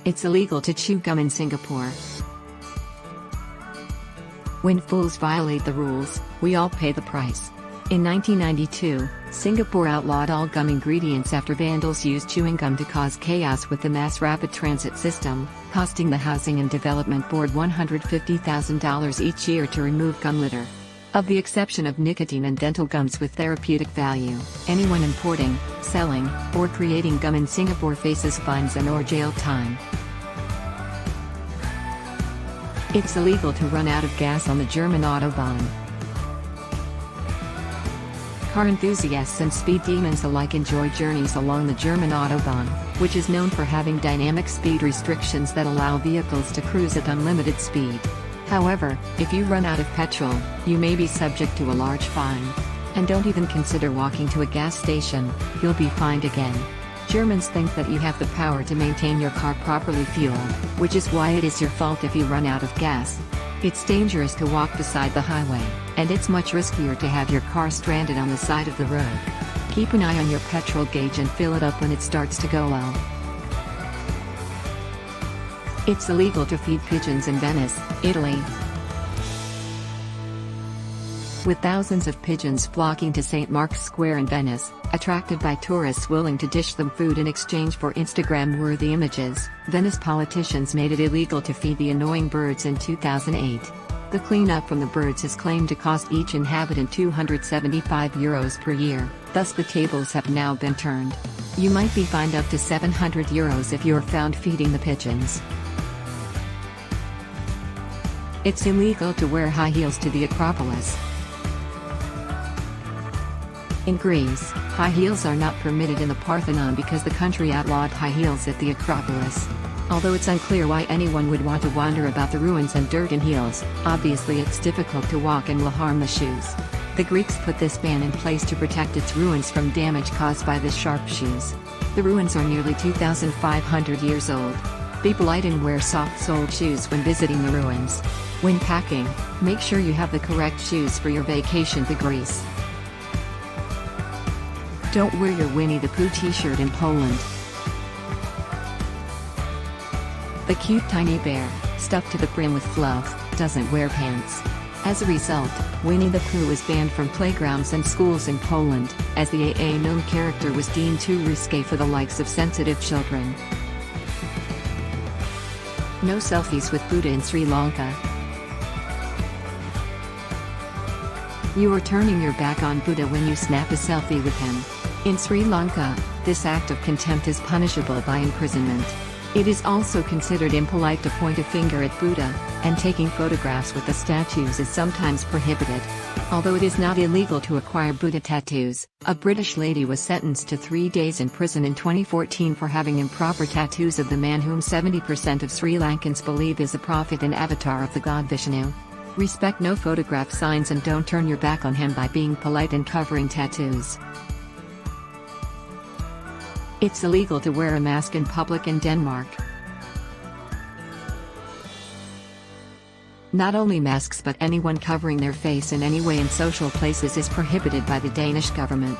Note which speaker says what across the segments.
Speaker 1: It's illegal to chew gum in Singapore. When fools violate the rules, we all pay the price. In 1992, Singapore outlawed all gum ingredients after vandals used chewing gum to cause chaos with the mass rapid transit system, costing the Housing and Development Board $150,000 each year to remove gum litter. Of the exception of nicotine and dental gums with therapeutic value, anyone importing, selling, or creating gum in Singapore faces fines and/or jail time. It's illegal to run out of gas on the German Autobahn. Car enthusiasts and speed demons alike enjoy journeys along the German Autobahn, which is known for having dynamic speed restrictions that allow vehicles to cruise at unlimited speed. However, if you run out of petrol, you may be subject to a large fine. And don't even consider walking to a gas station, you'll be fined again. Germans think that you have the power to maintain your car properly fueled, which is why it is your fault if you run out of gas. It's dangerous to walk beside the highway, and it's much riskier to have your car stranded on the side of the road. Keep an eye on your petrol gauge and fill it up when it starts to go low. It's illegal to feed pigeons in Venice, Italy. With thousands of pigeons flocking to St. Mark's Square in Venice, attracted by tourists willing to dish them food in exchange for Instagram-worthy images, Venice politicians made it illegal to feed the annoying birds in 2008. The cleanup from the birds is claimed to cost each inhabitant €275 per year, thus the tables have now been turned. You might be fined up to €700 if you're found feeding the pigeons. It's illegal to wear high heels to the Acropolis. In Greece, high heels are not permitted in the Parthenon because the country outlawed high heels at the Acropolis. Although it's unclear why anyone would want to wander about the ruins in dirt and heels, obviously it's difficult to walk and will harm the shoes. The Greeks put this ban in place to protect its ruins from damage caused by the sharp shoes. The ruins are nearly 2,500 years old. Be polite and wear soft-soled shoes when visiting the ruins. When packing, make sure you have the correct shoes for your vacation to Greece. Don't wear your Winnie the Pooh t-shirt in Poland. The cute tiny bear, stuffed to the brim with fluff, doesn't wear pants. As a result, Winnie the Pooh was banned from playgrounds and schools in Poland, as the AA-known character was deemed too risque for the likes of sensitive children. No selfies with Buddha in Sri Lanka. You are turning your back on Buddha when you snap a selfie with him. In Sri Lanka, this act of contempt is punishable by imprisonment. It is also considered impolite to point a finger at Buddha, and taking photographs with the statues is sometimes prohibited. Although it is not illegal to acquire Buddha tattoos, a British lady was sentenced to 3 days in prison in 2014 for having improper tattoos of the man whom 70% of Sri Lankans believe is a prophet and avatar of the god Vishnu. Respect no photograph signs and don't turn your back on him by being polite and covering tattoos. It's illegal to wear a mask in public in Denmark. Not only masks but anyone covering their face in any way in social places is prohibited by the Danish government.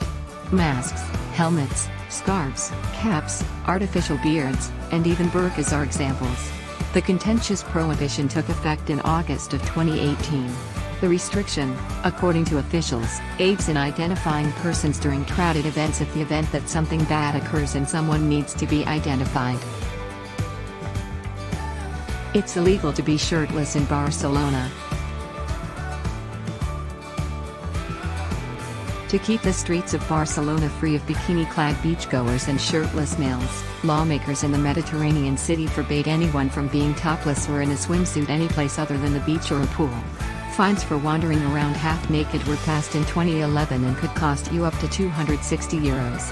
Speaker 1: Masks, helmets, scarves, caps, artificial beards, and even burqas are examples. The contentious prohibition took effect in August of 2018. The restriction, according to officials, aids in identifying persons during crowded events if the event that something bad occurs and someone needs to be identified. It's illegal to be shirtless in Barcelona. To keep the streets of Barcelona free of bikini-clad beachgoers and shirtless males, lawmakers in the Mediterranean city forbade anyone from being topless or in a swimsuit anyplace other than the beach or a pool. Fines for wandering around half-naked were passed in 2011 and could cost you up to €260.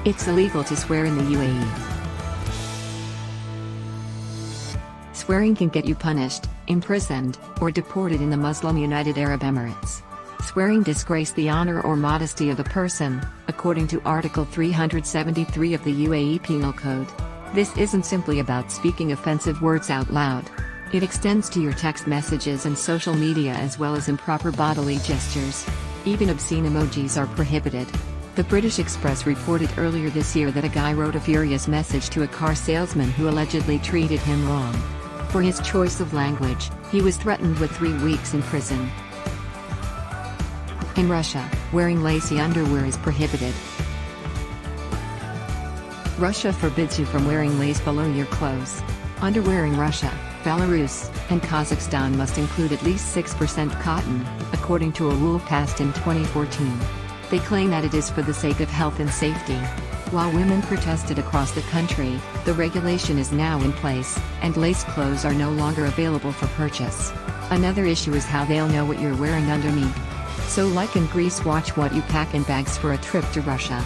Speaker 1: It's illegal to swear in the UAE. Swearing can get you punished, imprisoned, or deported in the Muslim United Arab Emirates. Swearing disgraces the honor or modesty of a person, according to Article 373 of the UAE Penal Code. This isn't simply about speaking offensive words out loud. It extends to your text messages and social media as well as improper bodily gestures. Even obscene emojis are prohibited. The British Express reported earlier this year that a guy wrote a furious message to a car salesman who allegedly treated him wrong. For his choice of language, he was threatened with 3 weeks in prison. In Russia, wearing lacy underwear is prohibited. Russia forbids you from wearing lace below your clothes. Underwear in Russia, Belarus, and Kazakhstan must include at least 6% cotton, according to a rule passed in 2014. They claim that it is for the sake of health and safety. While women protested across the country, the regulation is now in place, and lace clothes are no longer available for purchase. Another issue is how they'll know what you're wearing underneath. So like in Greece, watch what you pack in bags for a trip to Russia.